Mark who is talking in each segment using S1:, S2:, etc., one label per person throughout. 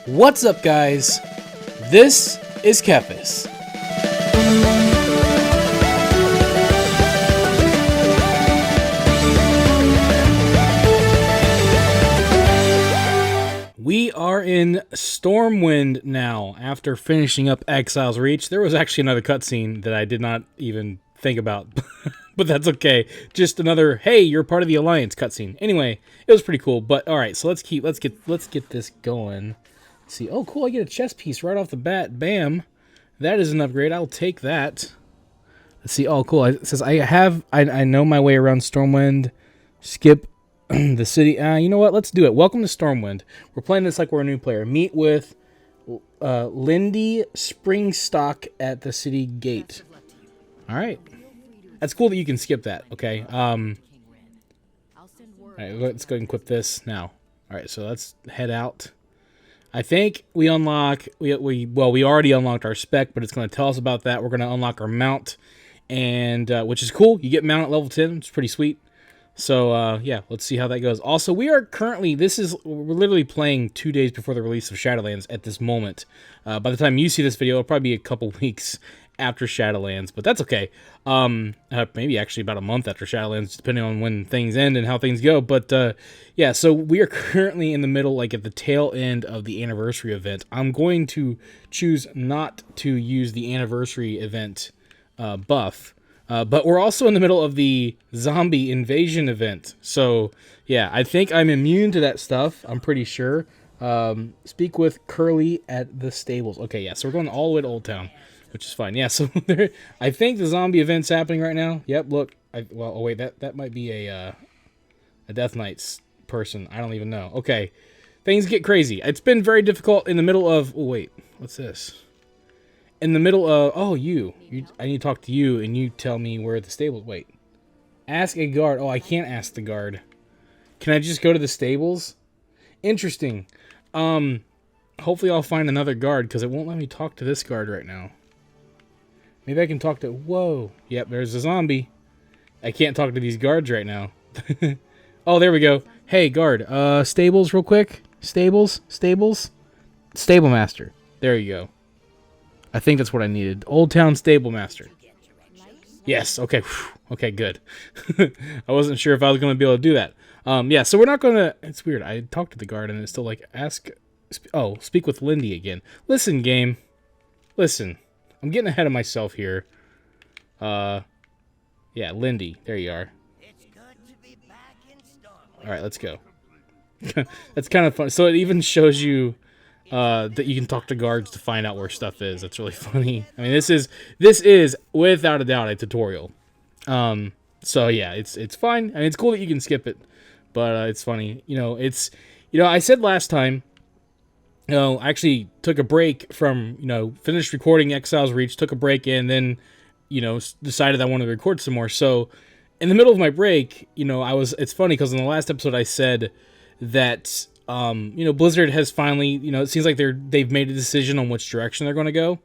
S1: What's up, guys? This is Kephas. We are in Stormwind now after finishing up Exile's Reach. There was actually another cutscene that I did not even think about, but that's okay. Just another, hey, you're part of the Alliance cutscene. Anyway, it was pretty cool. But all right, so let's get this going. Let's see, oh cool, I get a chest piece right off the bat. Bam, that is an upgrade. I'll take that. Let's see. Oh cool. It says I know my way around Stormwind. Skip the city. You know what? Let's do it. Welcome to Stormwind. We're playing this like we're a new player. Meet with Lindy Springstock at the city gate. All right. That's cool that you can skip that. Okay. All right. Let's go ahead and equip this now. All right. So let's head out. I think we unlock. We already unlocked our spec, but it's going to tell us about that. We're going to unlock our mount, and which is cool. You get mount at level 10. It's pretty sweet. So, yeah, let's see how that goes. Also, we are currently, we're literally playing 2 days before the release of Shadowlands at this moment. By the time you see this video, it'll probably be a couple weeks after Shadowlands, but that's okay. Maybe actually about a month after Shadowlands, depending on when things end and how things go. But, yeah, so we are currently in the middle, like at the tail end of the anniversary event. I'm going to choose not to use the anniversary event buff. But we're also in the middle of the zombie invasion event. So, yeah, I think I'm immune to that stuff. I'm pretty sure. Speak with Curly at the stables. Okay, yeah, so we're going all the way to Old Town, which is fine. Yeah, so I think the zombie event's happening right now. Yep, look. Oh, wait, that might be a Death Knights person. I don't even know. Okay, things get crazy. It's been very difficult in the middle of... Oh, wait, what's this? In the middle of, I need to talk to you, and you tell me where the stables. Wait, ask a guard. Oh, I can't ask the guard. Can I just go to the stables? Interesting. Hopefully I'll find another guard because it won't let me talk to this guard right now. Maybe I can talk to. Whoa. Yep, there's a zombie. I can't talk to these guards right now. Oh, there we go. Hey, guard. Stables, real quick. Stables. Stable master. There you go. I think that's what I needed. Old Town Stable Master. Yes, okay. Okay, good. I wasn't sure if I was going to be able to do that. Yeah, so we're not going to... It's weird. I talked to the guard, and it's still like, speak with Lindy again. Listen, game. Listen. I'm getting ahead of myself here. Yeah, Lindy. There you are. Alright, let's go. That's kind of fun. So it even shows you... that you can talk to guards to find out where stuff is. That's really funny. I mean, this is without a doubt a tutorial. So yeah, it's fine. I mean, it's cool that you can skip it, but it's funny. I said last time, I actually took a break from, finished recording Exile's Reach, took a break, and then, decided I wanted to record some more. So in the middle of my break, it's funny because in the last episode I said that. Blizzard has finally, it seems like they've made a decision on which direction they're going to go.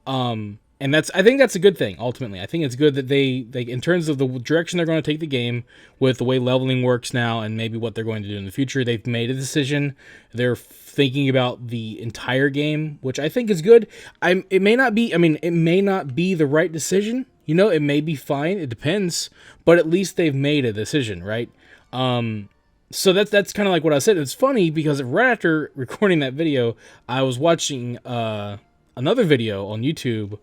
S1: And I think that's a good thing, ultimately. I think it's good that they, in terms of the direction they're going to take the game with the way leveling works now and maybe what they're going to do in the future, they've made a decision. They're thinking about the entire game, which I think is good. It may not be the right decision. It may be fine. It depends. But at least they've made a decision, right? So that's kind of like what I said. It's funny because right after recording that video, I was watching another video on YouTube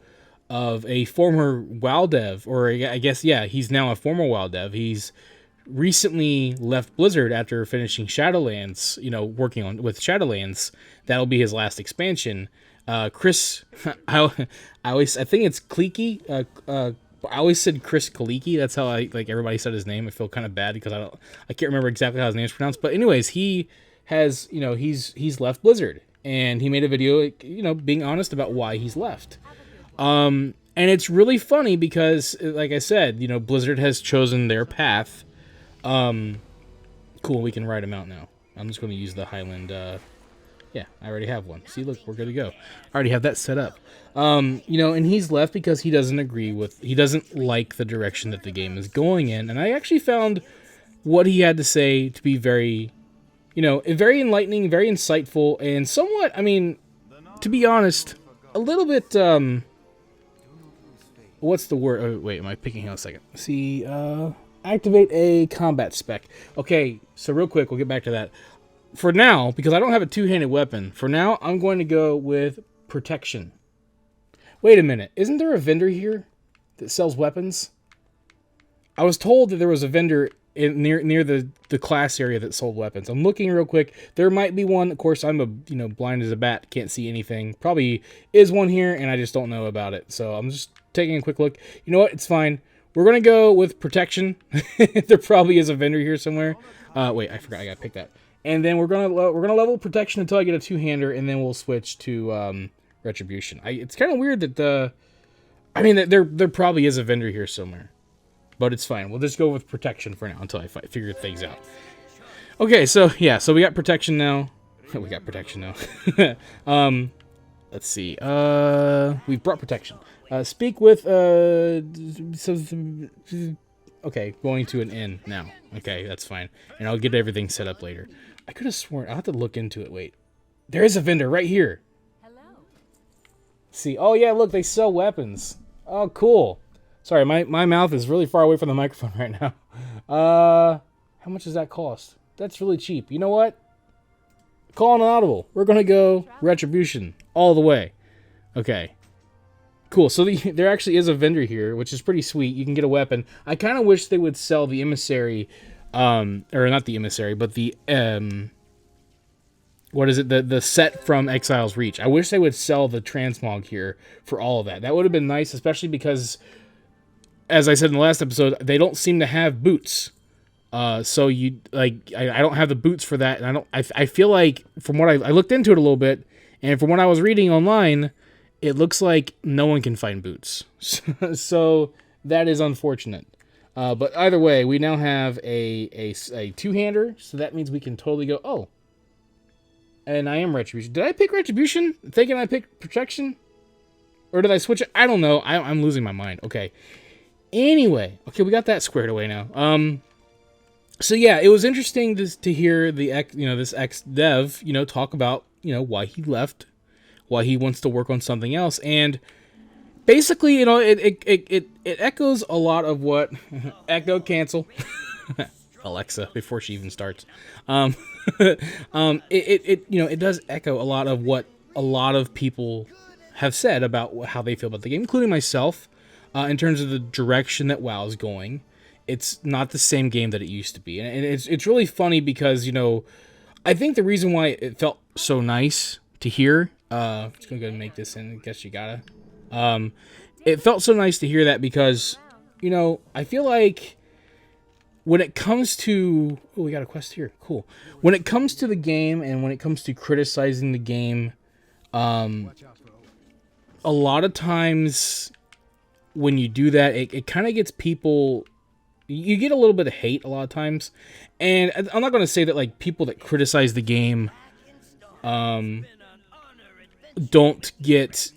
S1: of a former WoW dev, or I guess, yeah, he's now a former WoW dev. He's recently left Blizzard after finishing Shadowlands, working with Shadowlands. That'll be his last expansion. Chris, I think it's Kleeky, I always said Chris Kaliki. That's how everybody said his name. I feel kind of bad because I can't remember exactly how his name's pronounced. But anyways, he has, he's left Blizzard, and he made a video, being honest about why he's left. And it's really funny because, like I said, Blizzard has chosen their path. Cool, we can ride him out now. I'm just going to use the Highland. Yeah, I already have one. See, look, we're good to go. I already have that set up. And he's left because he doesn't like the direction that the game is going in. And I actually found what he had to say to be very you know, very enlightening, very insightful, and somewhat, I mean, to be honest, a little bit, what's the word? Oh, wait, am I picking out a second? See, activate a combat spec. Okay, so real quick, we'll get back to that. For now, because I don't have a two-handed weapon, for now, I'm going to go with protection. Wait a minute, isn't there a vendor here that sells weapons? I was told that there was a vendor near the class area that sold weapons. I'm looking real quick. There might be one. Of course, I'm blind as a bat, can't see anything. Probably is one here, and I just don't know about it. So I'm just taking a quick look. You know what? It's fine. We're gonna go with protection. There probably is a vendor here somewhere. Wait, I forgot. I gotta pick that. And then we're gonna level protection until I get a two-hander, and then we'll switch to retribution. It's kind of weird that there probably is a vendor here somewhere. But it's fine. We'll just go with protection for now until I figure things out. Okay, so yeah, so we got protection now. We got protection now. Let's see. We've brought protection. Speak with okay, going to an inn now. Okay, that's fine. And I'll get everything set up later. I could have sworn I'll have to look into it. Wait. There is a vendor right here. Hello. See. Oh yeah, look, they sell weapons. Oh, cool. Sorry, my mouth is really far away from the microphone right now. How much does that cost? That's really cheap. You know what? Call an audible. We're going to go retribution all the way. Okay. Cool. So there actually is a vendor here, which is pretty sweet. You can get a weapon. I kind of wish they would sell the emissary, or not the emissary, but the, what is it? The set from Exile's Reach. I wish they would sell the transmog here for all of that. That would have been nice, especially because, as I said in the last episode, they don't seem to have boots. So you I don't have the boots for that, and I feel like from what I looked into it a little bit, and from what I was reading online, it looks like no one can find boots. So that is unfortunate. But either way, we now have a two-hander, so that means we can totally go. Oh, and I am retribution. Did I pick retribution? Thinking I picked protection, or did I switch it? I don't know. I'm losing my mind. Okay. Anyway, okay, we got that squared away now. So yeah, it was interesting to hear this ex-dev, talk about, why he left, why he wants to work on something else, and basically, it echoes a lot of what Echo cancel Alexa before she even starts. It does echo a lot of what a lot of people have said about how they feel about the game, including myself. In terms of the direction that WoW is going, it's not the same game that it used to be. And it's really funny because, I think the reason why it felt so nice to hear, just going to go and make this in, I guess you gotta. It felt so nice to hear that because, I feel like when it comes to, oh, we got a quest here, cool. When it comes to the game and when it comes to criticizing the game, a lot of times when you do that, it kind of gets people, you get a little bit of hate a lot of times. And I'm not going to say that like people that criticize the game don't get,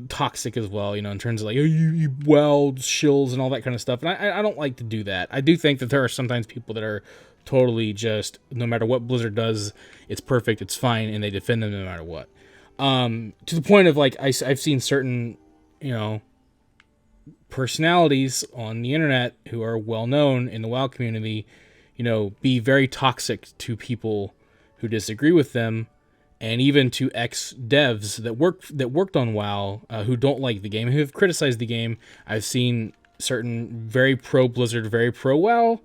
S1: toxic as well, in terms of like, oh, you WoW shills and all that kind of stuff. And I don't like to do that. I do think that there are sometimes people that are totally just, no matter what Blizzard does, it's perfect, it's fine, and they defend them no matter what. To the point of like, I've seen certain, personalities on the internet who are well known in the WoW community, be very toxic to people who disagree with them, and even to ex-devs that worked on WoW who don't like the game, who have criticized the game. I've seen certain very pro Blizzard, very pro WoW.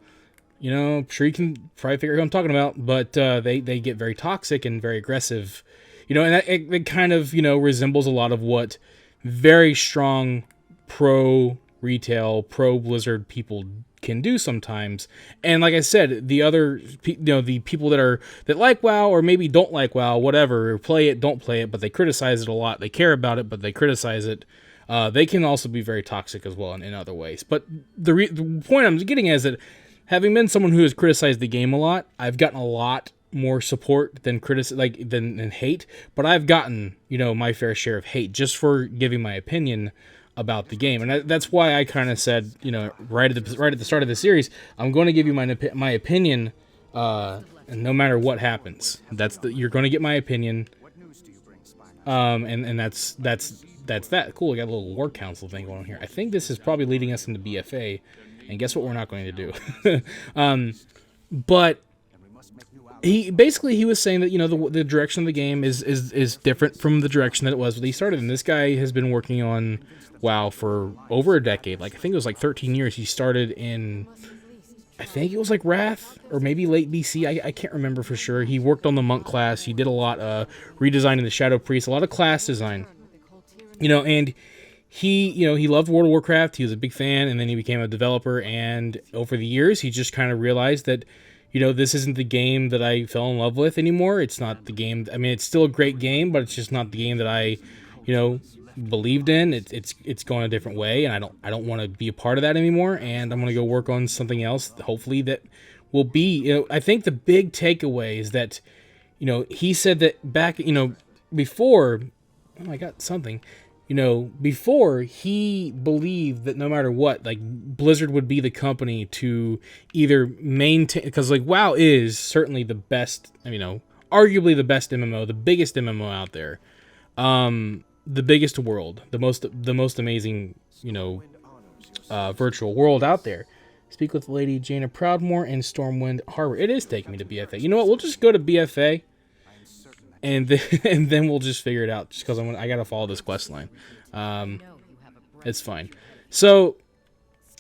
S1: I'm sure you can probably figure out who I'm talking about, but they get very toxic and very aggressive, and it kind of resembles a lot of what very strong pro retail, pro Blizzard people can do sometimes. And like I said, the other, the people that like WoW or maybe don't like WoW, whatever, or play it, don't play it, but they criticize it a lot. They care about it, but they criticize it. They can also be very toxic as well in other ways. But the point I'm getting at is that having been someone who has criticized the game a lot, I've gotten a lot more support than than hate. But I've gotten, my fair share of hate just for giving my opinion about the game, and that's why I kind of said, right at the start of the series, I'm going to give you my opinion And no matter what happens, you're going to get my opinion. And that's that. Cool. We got a little war council thing going on here. I think this is probably leading us into BFA, and guess what? We're not going to do. But he was saying that the direction of the game is different from the direction that it was when he started. And this guy has been working on WoW for over a decade. Like I think it was like 13 years. He started in, I think it was like Wrath or maybe late BC. I can't remember for sure. He worked on the monk class. He did a lot redesigning the Shadow Priest, a lot of class design. And he loved World of Warcraft. He was a big fan, and then he became a developer. And over the years, he just kind of realized that, this isn't the game that I fell in love with anymore. It's not the game. I mean, it's still a great game, but it's just not the game that I, believed in. It's going a different way, and I don't want to be a part of that anymore. And I'm going to go work on something else. Hopefully, that will be. I think the big takeaway is that, he said that back, before. Oh, I got something. Before he believed that no matter what, like Blizzard would be the company to either maintain, because like WoW is certainly the best, arguably the best MMO, the biggest MMO out there, the biggest world, the most amazing, virtual world out there. Speak with Lady Jaina Proudmoore in Stormwind Harbor. It is taking me to BFA. You know what? We'll just go to BFA. And then we'll just figure it out. Just because I gotta follow this quest line. It's fine. So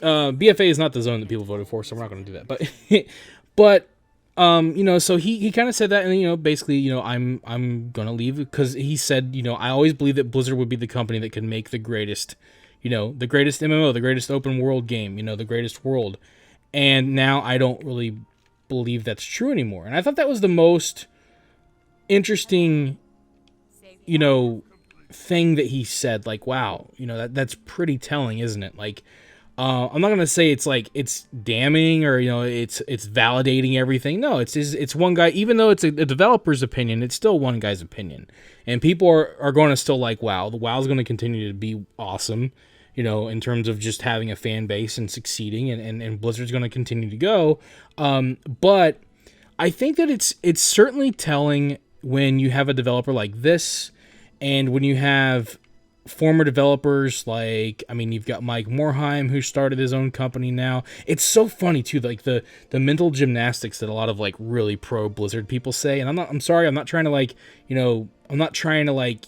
S1: BFA is not the zone that people voted for, so we're not going to do that. But so he kind of said that, and basically, I'm gonna leave because he said, I always believed that Blizzard would be the company that could make the greatest, the greatest MMO, the greatest open world game, the greatest world. And now I don't really believe that's true anymore. And I thought that was the most interesting, thing that he said. Like, wow, that's pretty telling, isn't it? Like, I'm not gonna say it's like it's damning or it's validating everything. No, it's one guy. Even though it's a developer's opinion, it's still one guy's opinion, and people are going to still like WoW. The WoW's going to continue to be awesome, in terms of just having a fan base and succeeding, and Blizzard's going to continue to go. But I think that it's certainly telling when you have a developer like this, and when you have former developers like, you've got Mike Morhaime, who started his own company now. It's so funny too, like the mental gymnastics that a lot of like really pro Blizzard people say. And I'm sorry, I'm not trying to like, I'm not trying to like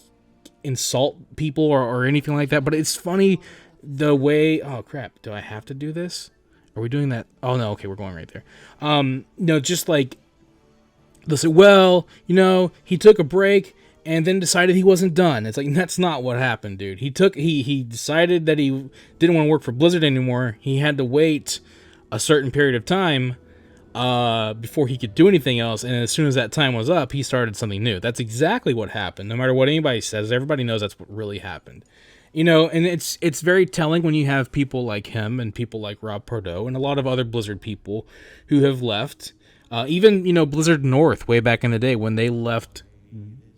S1: insult people or anything like that, but it's funny the way, oh crap, do I have to do this? Are we doing that? Oh no, okay, we're going right there. No, just like, they'll say, well, he took a break and then decided he wasn't done. It's like, that's not what happened, dude. He decided that he didn't want to work for Blizzard anymore. He had to wait a certain period of time before he could do anything else. And as soon as that time was up, he started something new. That's exactly what happened. No matter what anybody says, everybody knows that's what really happened. And it's very telling when you have people like him and people like Rob Pardo and a lot of other Blizzard people who have left. Even, Blizzard North way back in the day when they left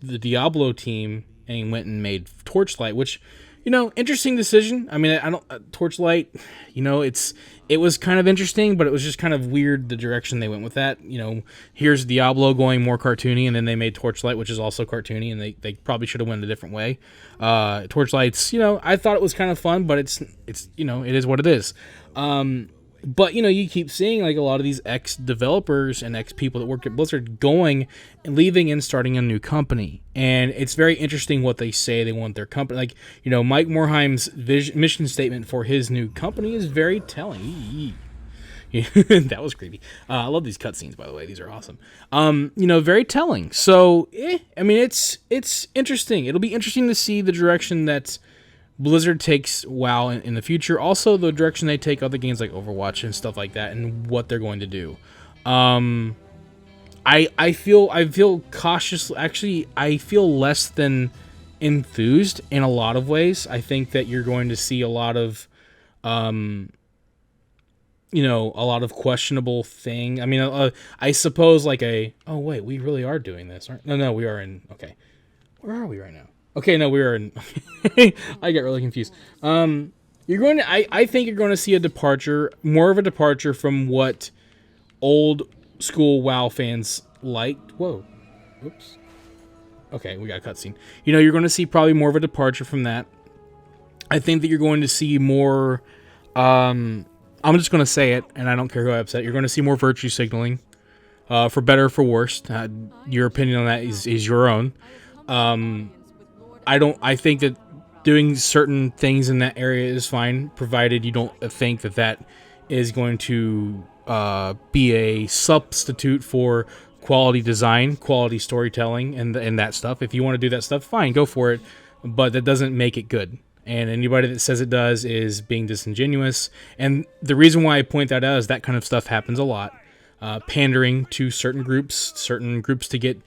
S1: the Diablo team and went and made Torchlight, which, interesting decision. I don't Torchlight, it was kind of interesting, but it was just kind of weird the direction they went with that. Here's Diablo going more cartoony, and then they made Torchlight, which is also cartoony, and they probably should have went a different way. Torchlight's, I thought it was kind of fun, but it's it is what it is. But, you keep seeing, like, a lot of these ex-developers and ex-people that worked at Blizzard going and leaving and starting a new company. And it's very interesting what they say they want their company. Like, Mike Morhaime's mission statement for his new company is very telling. That was creepy. I love these cutscenes, by the way. These are awesome. Very telling. So, it's interesting. It'll be interesting to see the direction that Blizzard takes WoW in the future. Also, the direction they take other games like Overwatch and stuff like that, and what they're going to do. I feel cautious. Actually, I feel less than enthused in a lot of ways. I think that you're going to see a lot of, a lot of questionable thing. I suppose like oh wait, we really are doing this, aren't? No, we are in. Okay, where are we right now? Okay, no, we are in. I get really confused. You're going to. I think you're going to see a departure, more of a departure from what old school WoW fans liked. Whoa. Oops. Okay, we got a cutscene. You know, you're going to see probably more of a departure from that. I think that you're going to see more... I'm just going to say it, and I don't care who I upset. You're going to see more virtue signaling. For better or for worse. Your opinion on that is your own. I think that doing certain things in that area is fine, provided you don't think that that is going to be a substitute for quality design, quality storytelling, and that stuff. If you want to do that stuff, fine, go for it. But that doesn't make it good. And anybody that says it does is being disingenuous. And the reason why I point that out is that kind of stuff happens a lot. Pandering to certain groups to get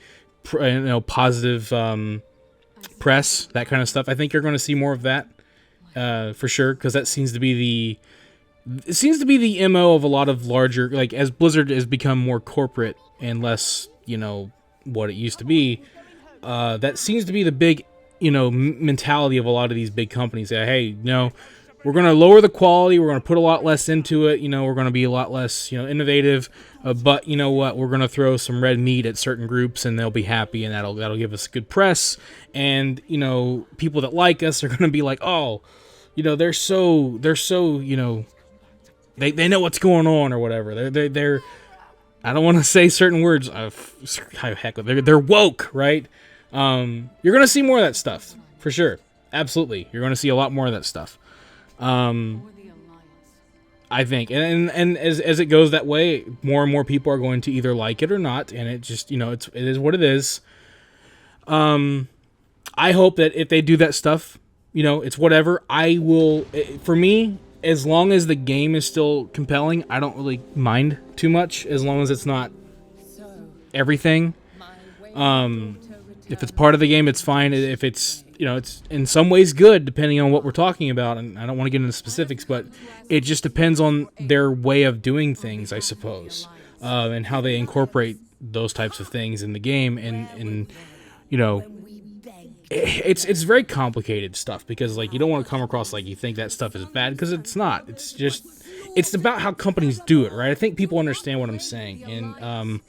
S1: positive press, that kind of stuff. I think you're going to see more of that for sure, because that seems to be the MO of a lot of larger, like, as Blizzard has become more corporate and less, what it used to be. That seems to be the big, mentality of a lot of these big companies. That, hey, we're going to lower the quality. We're going to put a lot less into it. We're going to be a lot less, innovative. But you know what? We're going to throw some red meat at certain groups, and they'll be happy, and that'll give us good press. And people that like us are going to be like, oh, they're so they know what's going on or whatever. They're I don't want to say certain words. Heck, they're woke, right? You're going to see more of that stuff for sure. Absolutely, you're going to see a lot more of that stuff. I think, and as it goes that way, more and more people are going to either like it or not, and it just, it is what it is. I hope that if they do that stuff, it's whatever. For me, as long as the game is still compelling, I don't really mind too much, as long as it's not everything. If it's part of the game, it's fine. If it's, it's in some ways good, depending on what we're talking about, and I don't want to get into specifics, but it just depends on their way of doing things, I suppose, and how they incorporate those types of things in the game, and it's very complicated stuff, because, like, you don't want to come across like you think that stuff is bad, because it's not. It's about how companies do it, right? I think people understand what I'm saying, and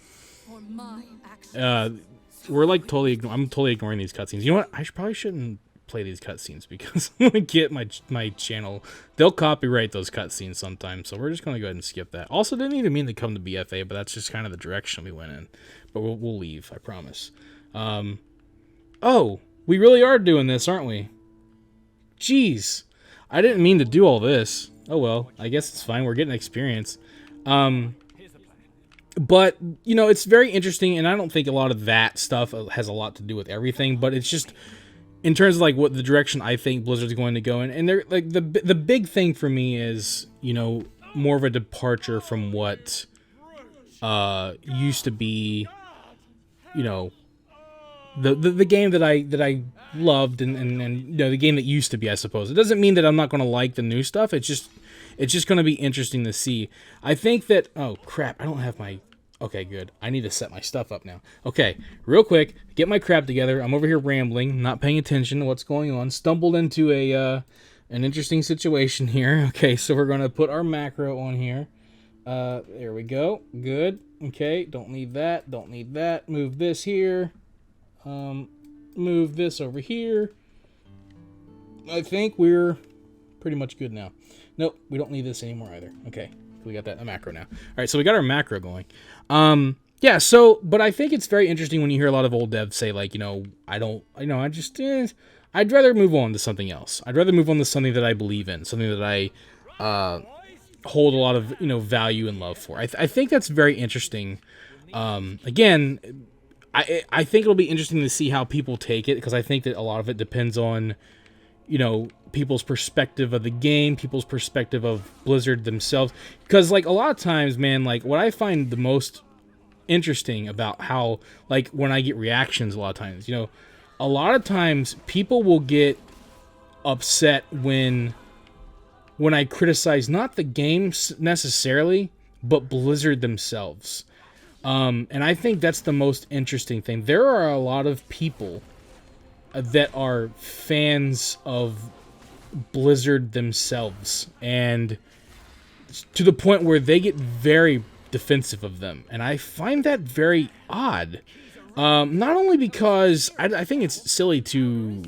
S1: we're like I'm totally ignoring these cutscenes. You know what? I probably shouldn't play these cutscenes, because when I get my channel, they'll copyright those cutscenes sometimes. So we're just gonna go ahead and skip that. Also, didn't even mean to come to BFA, but that's just kind of the direction we went in. But we'll leave, I promise. Oh, we really are doing this, aren't we? Jeez, I didn't mean to do all this. Oh well, I guess it's fine. We're getting experience. But, it's very interesting, and I don't think a lot of that stuff has a lot to do with everything, but it's just, in terms of, like, what the direction I think Blizzard's going to go in, and they're, like, the big thing for me is, more of a departure from what used to be, the game that I loved, and the game that used to be, I suppose. It doesn't mean that I'm not going to like the new stuff. It's just going to be interesting to see. I think that... Oh, crap. I don't have my... Okay, good. I need to set my stuff up now. Okay, real quick. Get my crap together. I'm over here rambling, not paying attention to what's going on. Stumbled into an interesting situation here. Okay, so we're going to put our macro on here. There we go. Good. Okay, don't need that. Don't need that. Move this here. Move this over here. I think we're pretty much good now. Nope, we don't need this anymore either. Okay, we got that macro now. All right, so we got our macro going. Yeah, so, but I think it's very interesting when you hear a lot of old devs say, like, I'd rather move on to something else. I'd rather move on to something that I believe in, something that I hold a lot of, value and love for. I think that's very interesting. Again, I think it'll be interesting to see how people take it, because I think that a lot of it depends on, people's perspective of the game, people's perspective of Blizzard themselves. Because, like, a lot of times, man, like, what I find the most interesting about how, like, when I get reactions a lot of times, a lot of times people will get upset when I criticize not the games necessarily, but Blizzard themselves. And I think that's the most interesting thing. There are a lot of people that are fans of Blizzard themselves, and to the point where they get very defensive of them, and I find that very odd. Not only because I think it's silly to,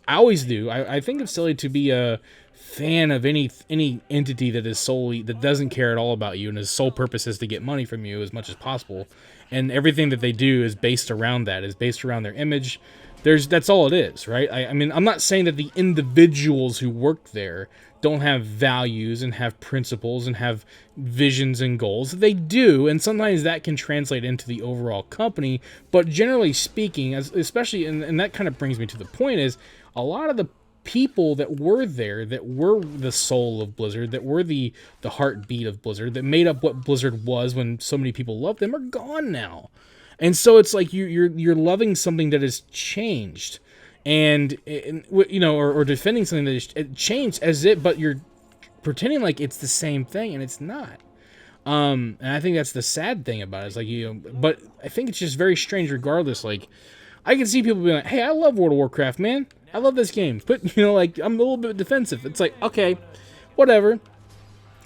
S1: I always do. I think it's silly to be a fan of any entity that is solely, that doesn't care at all about you and his sole purpose is to get money from you as much as possible, and everything that they do is based around that, is based around their image. That's all it is, right? I mean, I'm not saying that the individuals who work there don't have values and have principles and have visions and goals. They do, and sometimes that can translate into the overall company. But generally speaking, especially, and that kind of brings me to the point, is a lot of the people that were there, that were the soul of Blizzard, that were the heartbeat of Blizzard, that made up what Blizzard was when so many people loved them, are gone now. And so it's like you're loving something that has changed, and you know, or defending something that has changed but you're pretending like it's the same thing, and it's not. And I think that's the sad thing about it. It's like, you know, but I think it's just very strange regardless. Like, I can see people being like, hey, I love World of Warcraft, man. I love this game. But, you know, like, I'm a little bit defensive. It's like, okay, whatever.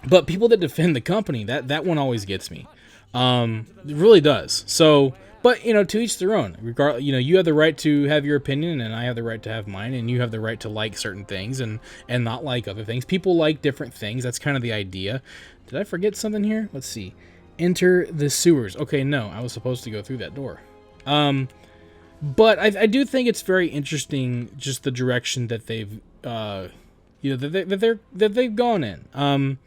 S1: But people that defend the company, that one always gets me. It really does. So, but, you know, to each their own. You know, you have the right to have your opinion, and I have the right to have mine, and you have the right to like certain things and not like other things. People like different things. That's kind of the idea. Did I forget something here? Let's see. Enter the sewers. Okay, no, I was supposed to go through that door. But I do think it's very interesting, just the direction that they've, you know, that they've gone in.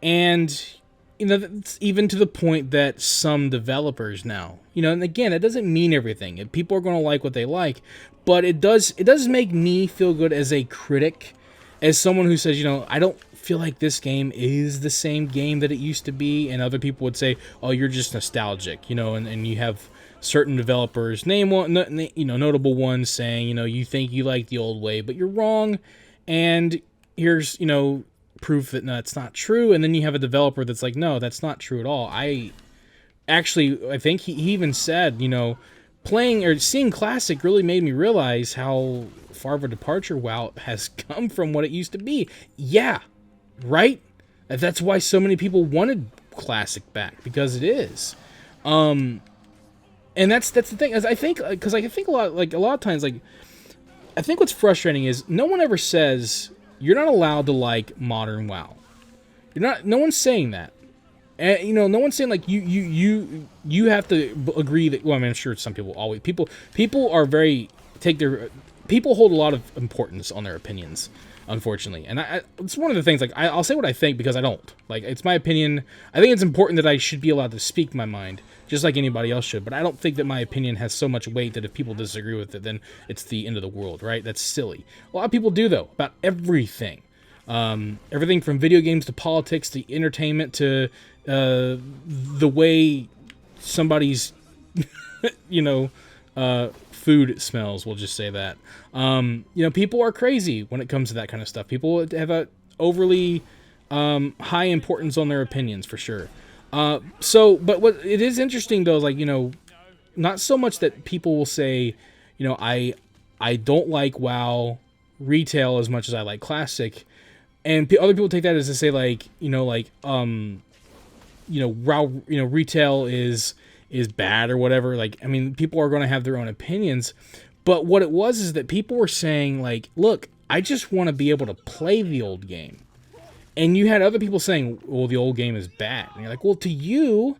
S1: And you know, even to the point that some developers now, you know, and again, it doesn't mean everything. People are going to like what they like, but it does make me feel good as a critic, as someone who says, you know, I don't feel like this game is the same game that it used to be, and other people would say, oh, you're just nostalgic, you know, and you have certain developers, name one, you know, notable ones, saying, you know, you think you like the old way, but you're wrong, and here's, you know, proof that no, it's not true. And then you have a developer that's like, no, that's not true at all. I think he even said, you know, playing or seeing Classic really made me realize how far of a departure WoW has come from what it used to be. Yeah, right? That's why so many people wanted Classic back, because it is. And that's the thing, as I think, because I think a lot of times, like, I think what's frustrating is no one ever says you're not allowed to like modern WoW. No one's saying that. And, you know, no one's saying like you have to agree that. Well, I mean, I'm sure some people always people are very people hold a lot of importance on their opinions, unfortunately. And it's one of the things, like, I'll say what I think because I don't. Like, it's my opinion. I think it's important that I should be allowed to speak my mind, just like anybody else should. But I don't think that my opinion has so much weight that if people disagree with it, then it's the end of the world, right? That's silly. A lot of people do, though, about everything. Everything from video games to politics to entertainment to the way somebody's, you know, food smells, we'll just say that. You know, people are crazy when it comes to that kind of stuff. People have a overly high importance on their opinions, for sure. But what it is interesting, though, is, like, you know, not so much that people will say, you know, I don't like WoW retail as much as I like Classic, and other people take that as to say, like, you know, like, you know, WoW, you know, retail is bad or whatever. Like, I mean, people are going to have their own opinions, but what it was is that people were saying, like, look, I just want to be able to play the old game. And you had other people saying, well, the old game is bad. And you're like, well, to you,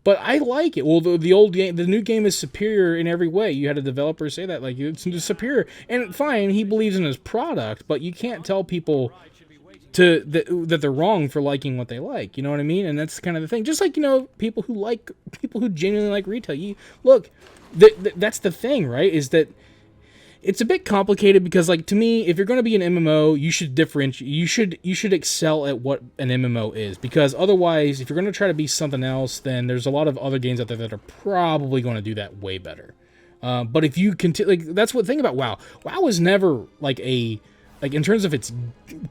S1: but I like it. Well, the old game, the new game is superior in every way. You had a developer say that, like, it's superior. And fine, he believes in his product, but you can't tell people that they're wrong for liking what they like. You know what I mean? And that's kind of the thing. Just like, you know, people who genuinely like retail. Look, that's the thing, right? Is that it's a bit complicated because, like, to me, if you're going to be an MMO, you should differentiate. You should excel at what an MMO is, because otherwise, if you're going to try to be something else, then there's a lot of other games out there that are probably going to do that way better. But if you continue, like, that's what thing about WoW. WoW was never like in terms of its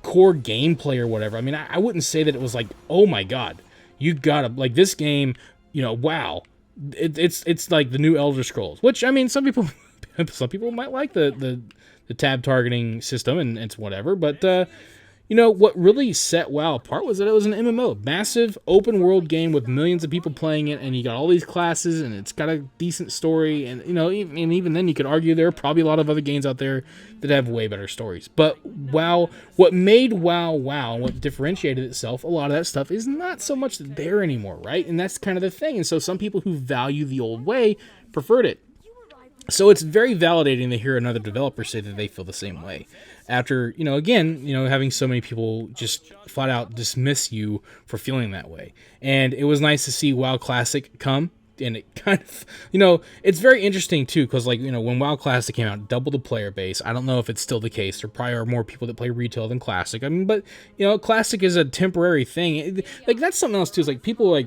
S1: core gameplay or whatever. I mean, I wouldn't say that it was like, oh my god, you gotta like this game. You know, WoW. It's like the new Elder Scrolls, which, I mean, some people might like the tab targeting system, and it's whatever, but you what really set WoW apart was that it was an MMO, massive open world game with millions of people playing it, and you got all these classes, and it's got a decent story, and even then you could argue there are probably a lot of other games out there that have way better stories. But WoW, what made WoW WoW, what differentiated itself, a lot of that stuff is not so much there anymore, right? And that's kind of the thing. And so some people who value the old way preferred it. So it's very validating to hear another developer say that they feel the same way. After, again, having so many people just flat out dismiss you for feeling that way. And it was nice to see WoW Classic come. And it kind of, it's very interesting too, because when WoW Classic came out, double the player base. I don't know if it's still the case. There probably are more people that play retail than Classic. I mean, but, Classic is a temporary thing. That's something else too. It's people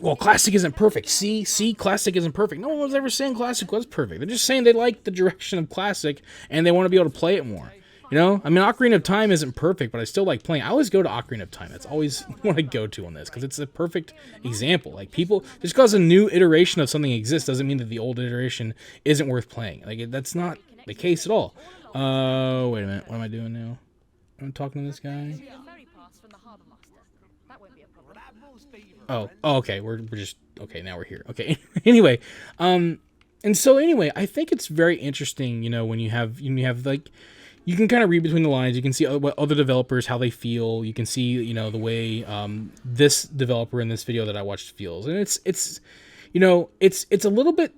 S1: well, Classic isn't perfect. See, Classic isn't perfect. No one was ever saying Classic was perfect. They're just saying they like the direction of Classic and they want to be able to play it more. I mean, Ocarina of Time isn't perfect, but I still like playing. I always go to Ocarina of Time. That's always what I go to on this, because it's a perfect example. People, just because a new iteration of something exists doesn't mean that the old iteration isn't worth playing. That's not the case at all. Wait a minute. What am I doing now? I'm talking to this guy. Oh, okay. We're just okay. Now we're here. Okay. Anyway, and so I think it's very interesting. When you have you can kind of read between the lines. You can see what other developers, how they feel. You can see the way this developer in this video that I watched feels, and it's a little bit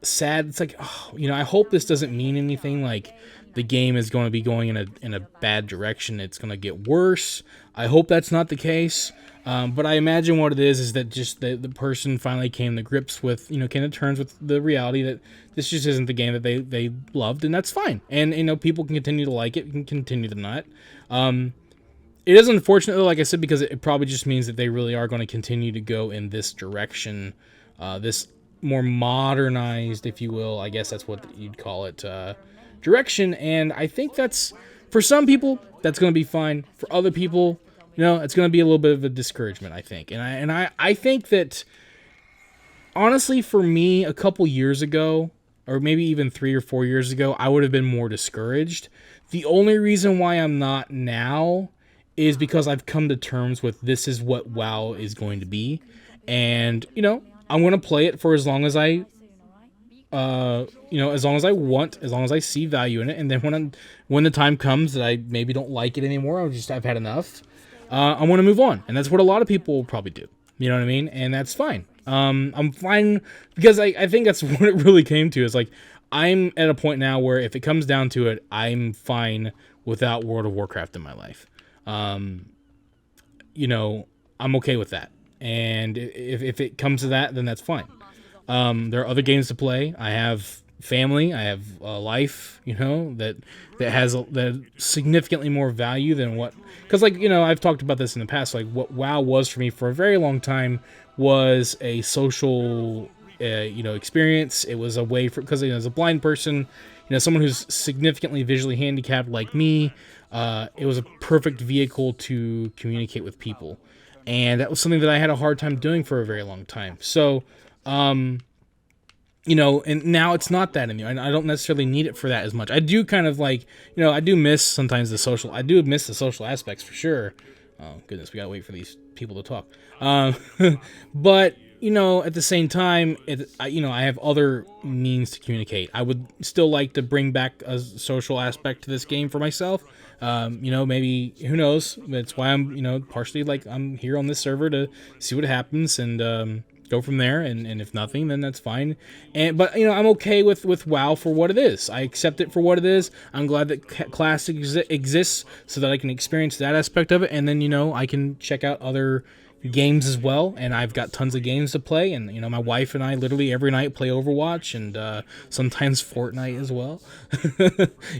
S1: sad. It's I hope this doesn't mean anything like the game is going to be going in a bad direction. It's going to get worse. I hope that's not the case. But I imagine what it is that just the person finally came to grips with, came to terms with the reality that this just isn't the game that they loved, and that's fine. And, people can continue to like it, can continue to not. It is unfortunate, though, like I said, because it probably just means that they really are going to continue to go in this direction, this more modernized, if you will, I guess that's what you'd call it, direction. And I think that's, for some people, that's going to be fine. For other people, it's going to be a little bit of a discouragement, I think. And I think that, honestly, for me, a couple years ago, or maybe even 3 or 4 years ago, I would have been more discouraged. The only reason why I'm not now is because I've come to terms with this is what WoW is going to be. And, I'm going to play it for as long as I, as long as I want, as long as I see value in it. And then when the time comes that I maybe don't like it anymore, I've had enough. I want to move on. And that's what a lot of people will probably do. You know what I mean? And that's fine. I'm fine because I think that's what it really came to, is I'm at a point now where if it comes down to it, I'm fine without World of Warcraft in my life. I'm okay with that. And if it comes to that, then that's fine. There are other games to play. I have family. I have a life, that has that significantly more value than what, because I've talked about this in the past, what WoW was for me for a very long time was a social, experience. It was a way for, because as a blind person, someone who's significantly visually handicapped like me, it was a perfect vehicle to communicate with people. And that was something that I had a hard time doing for a very long time. So, and now it's not that anymore. And I don't necessarily need it for that as much. I do kind of I do miss sometimes the social aspects for sure. Oh, goodness, we gotta wait for these people to talk. But, at the same time, I have other means to communicate. I would still like to bring back a social aspect to this game for myself. Maybe, who knows? That's why I'm, partially I'm here on this server to see what happens and go from there. And if nothing, then that's fine. But I'm okay with WoW for what it is. I accept it for what it is. I'm glad that Classic exists so that I can experience that aspect of it. And then, I can check out other games as well, and I've got tons of games to play, and my wife and I literally every night play Overwatch and sometimes Fortnite as well.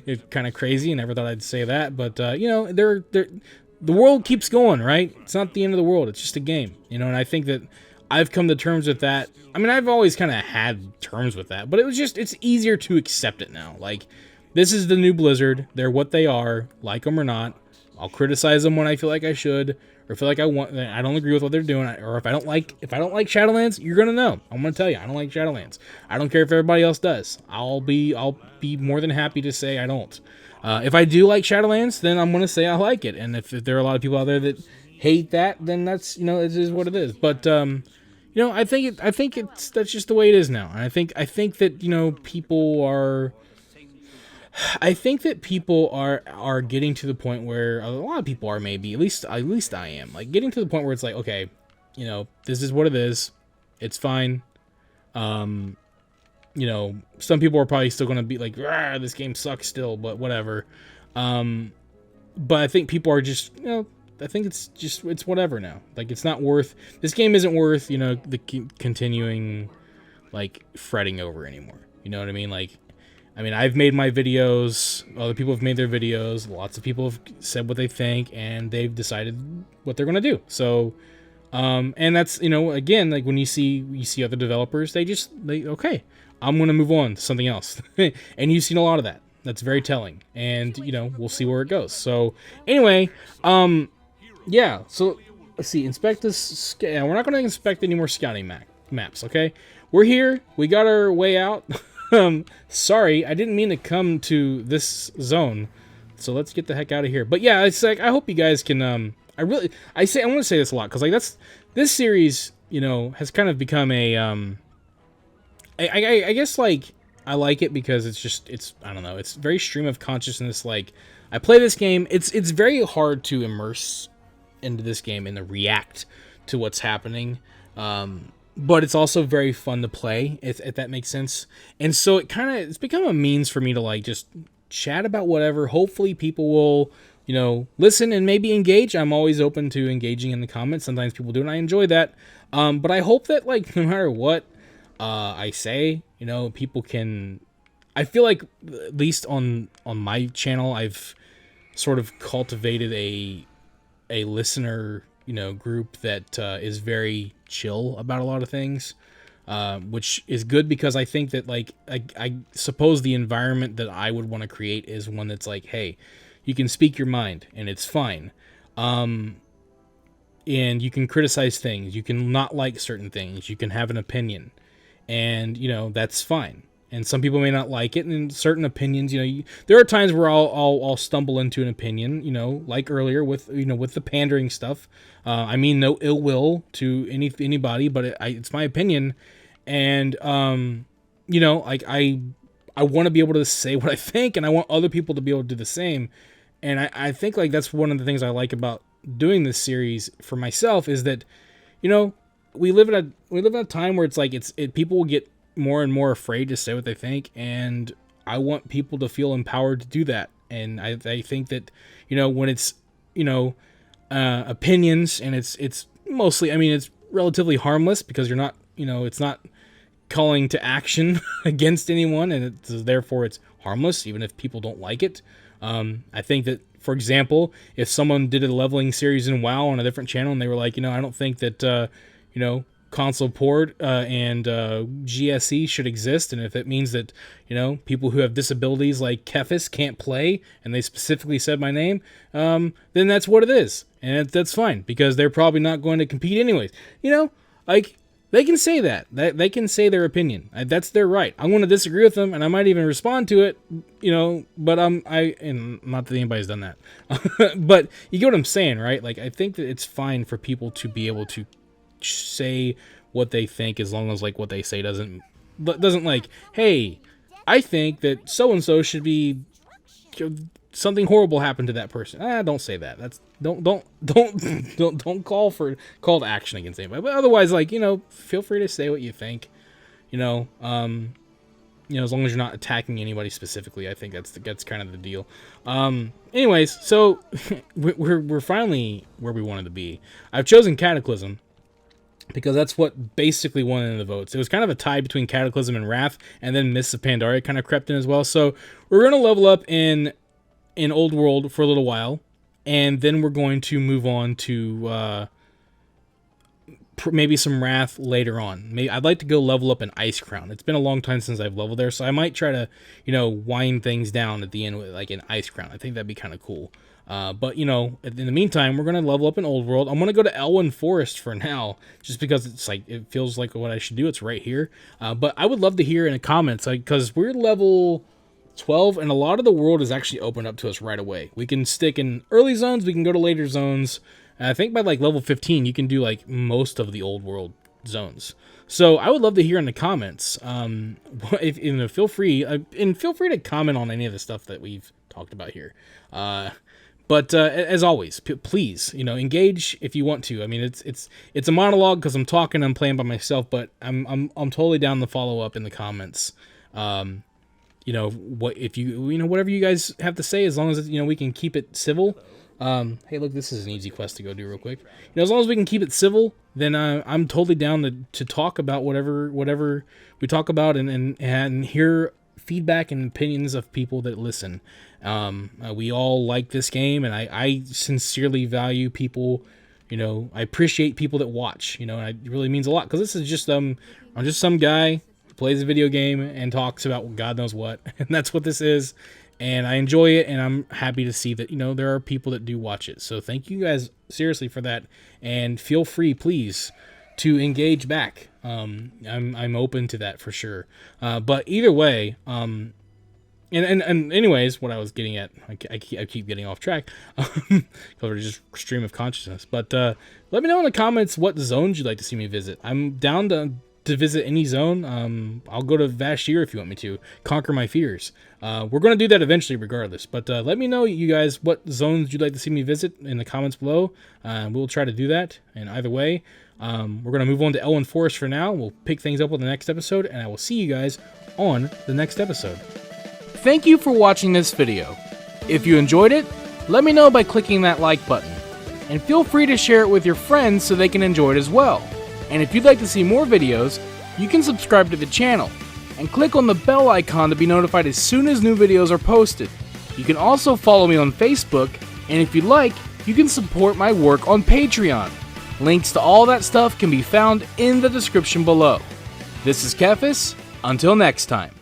S1: It's kind of crazy. I never thought I'd say that, but the world keeps going, right? It's not the end of the world. It's just a game, and I think that I've come to terms with that. I mean, I've always kind of had terms with that, but it's easier to accept it now. This is the new Blizzard. They're what they are, like them or not. I'll criticize them when I feel like I should, or feel like I don't agree with what they're doing, or if I don't like Shadowlands, you're gonna know. I'm gonna tell you I don't like Shadowlands. I don't care if everybody else does. I'll be more than happy to say I don't. If I do like Shadowlands, then I'm gonna say I like it. And if there are a lot of people out there that hate that, then that's, you know, it is what it is. But you know, I think that's just the way it is now. And I think that, you know, people are getting to the point where a lot of people are, maybe at least I am, like, getting to the point where it's like, okay, you know, this is what it is. It's fine. You know, some people are probably still going to be like, this game sucks still, but whatever. But I think people are just, you know, I think it's whatever now. Like, it's not worth, this game isn't worth, you know, the continuing, like, fretting over anymore. You know what I mean? Like, I mean, I've made my videos, other people have made their videos, lots of people have said what they think, and they've decided what they're going to do. So, and that's, you know, again, like, when you see other developers, they okay, I'm going to move on to something else. And you've seen a lot of that. That's very telling. And, you know, we'll see where it goes. So, anyway, yeah, so, let's see, inspect this, we're not going to inspect any more scouting maps, okay? We're here, we got our way out. Sorry, I didn't mean to come to this zone, so let's get the heck out of here. But yeah, it's like, I hope you guys can, I want to say this a lot, because, like, this series, you know, has kind of become a, I guess, like, I like it because it's I don't know, it's very stream of consciousness. Like, I play this game, it's very hard to immerse into this game and to react to what's happening, but it's also very fun to play, if that makes sense. And so it's become a means for me to, like, just chat about whatever. Hopefully people will, you know, listen and maybe engage. I'm always open to engaging in the comments. Sometimes people do, and I enjoy that. But I hope that, like, no matter what I say, you know, people can, I feel like, at least on my channel, I've sort of cultivated a listener, you know, group that is very chill about a lot of things, which is good, because I think that, like, I suppose the environment that I would want to create is one that's like, hey, you can speak your mind and it's fine, and you can criticize things, you can not like certain things, you can have an opinion, and, you know, that's fine. And some people may not like it, and certain opinions, you know, there are times where I'll stumble into an opinion, you know, like earlier with, you know, with the pandering stuff. I mean, no ill will to anybody, but it's my opinion, and you know, like, I want to be able to say what I think, and I want other people to be able to do the same. And I think, like, that's one of the things I like about doing this series for myself, is that, you know, we live in a time where it's like, people will get more and more afraid to say what they think, and I want people to feel empowered to do that. And I think that, you know, when it's, you know, opinions, and it's mostly, I mean, it's relatively harmless, because you're not, you know, it's not calling to action against anyone, and therefore it's harmless, even if people don't like it. I think that, for example, if someone did a leveling series in WoW on a different channel, and they were like, you know, I don't think that, you know, console port and GSE should exist, and if it means that, you know, people who have disabilities like Kephas can't play, and they specifically said my name, then that's what it is, and that's fine, because they're probably not going to compete anyways. You know, like, they can say that they can say their opinion. That's their right. I'm going to disagree with them, and I might even respond to it, you know, but and not that anybody's done that, but you get what I'm saying, right? Like, I think that it's fine for people to be able to say what they think, as long as, like, what they say doesn't like, hey, I think that so and so should be, something horrible happened to that person. Don't say that. That's don't call to action against anybody. But otherwise, like, you know, feel free to say what you think. You know, as long as you're not attacking anybody specifically, I think that's kind of the deal. Anyways, so we're finally where we wanted to be. I've chosen Cataclysm, because that's what basically won in the votes. It was kind of a tie between Cataclysm and Wrath, and then Mists of Pandaria kind of crept in as well. So we're going to level up in Old World for a little while, and then we're going to move on to maybe some Wrath later on. Maybe I'd like to go level up in Icecrown. It's been a long time since I've leveled there, so I might try to, you know, wind things down at the end with, like, an Icecrown. I think that'd be kind of cool. But, you know, in the meantime, we're going to level up in Old World. I'm going to go to Elwyn Forest for now, just because it's like, it feels like what I should do. It's right here. But I would love to hear in the comments, because we're level 12, and a lot of the world is actually opened up to us right away. We can stick in early zones, we can go to later zones. And I think by like level 15, you can do like most of the Old World zones. So I would love to hear in the comments. If you know, feel free to comment on any of the stuff that we've talked about here. But as always, please, you know, engage if you want to. I mean, it's a monologue because I'm talking, I'm playing by myself, but I'm totally down to follow up in the comments. You know, what if you know, whatever you guys have to say, as long as, you know, we can keep it civil. Hey, look, this is an easy quest to go do real quick. You know, as long as we can keep it civil, then I'm totally down to talk about whatever we talk about, and hear feedback and opinions of people that listen. We all like this game, and I sincerely value people. You know, I appreciate people that watch. You know, and it really means a lot, because this is just I'm just some guy who plays a video game and talks about God knows what, and that's what this is. And I enjoy it, and I'm happy to see that, you know, there are people that do watch it. So thank you guys seriously for that, and feel free, please, to engage back. I'm open to that for sure. But either way, and anyways, what I was getting at, I keep getting off track, because we're just stream of consciousness. But let me know in the comments what zones you'd like to see me visit. I'm down to visit any zone. I'll go to Vashtir if you want me to conquer my fears. We're going to do that eventually regardless, but let me know, you guys, what zones you'd like to see me visit in the comments below. We'll try to do that, and either way, we're going to move on to Elwyn Forest for now. We'll pick things up with the next episode, and I will see you guys on the next episode. Thank you for watching this video. If you enjoyed it, let me know by clicking that like button, and feel free to share it with your friends so they can enjoy it as well. And if you'd like to see more videos, you can subscribe to the channel and click on the bell icon to be notified as soon as new videos are posted. You can also follow me on Facebook, and if you'd like, you can support my work on Patreon. Links to all that stuff can be found in the description below. This is Kephas. Until next time.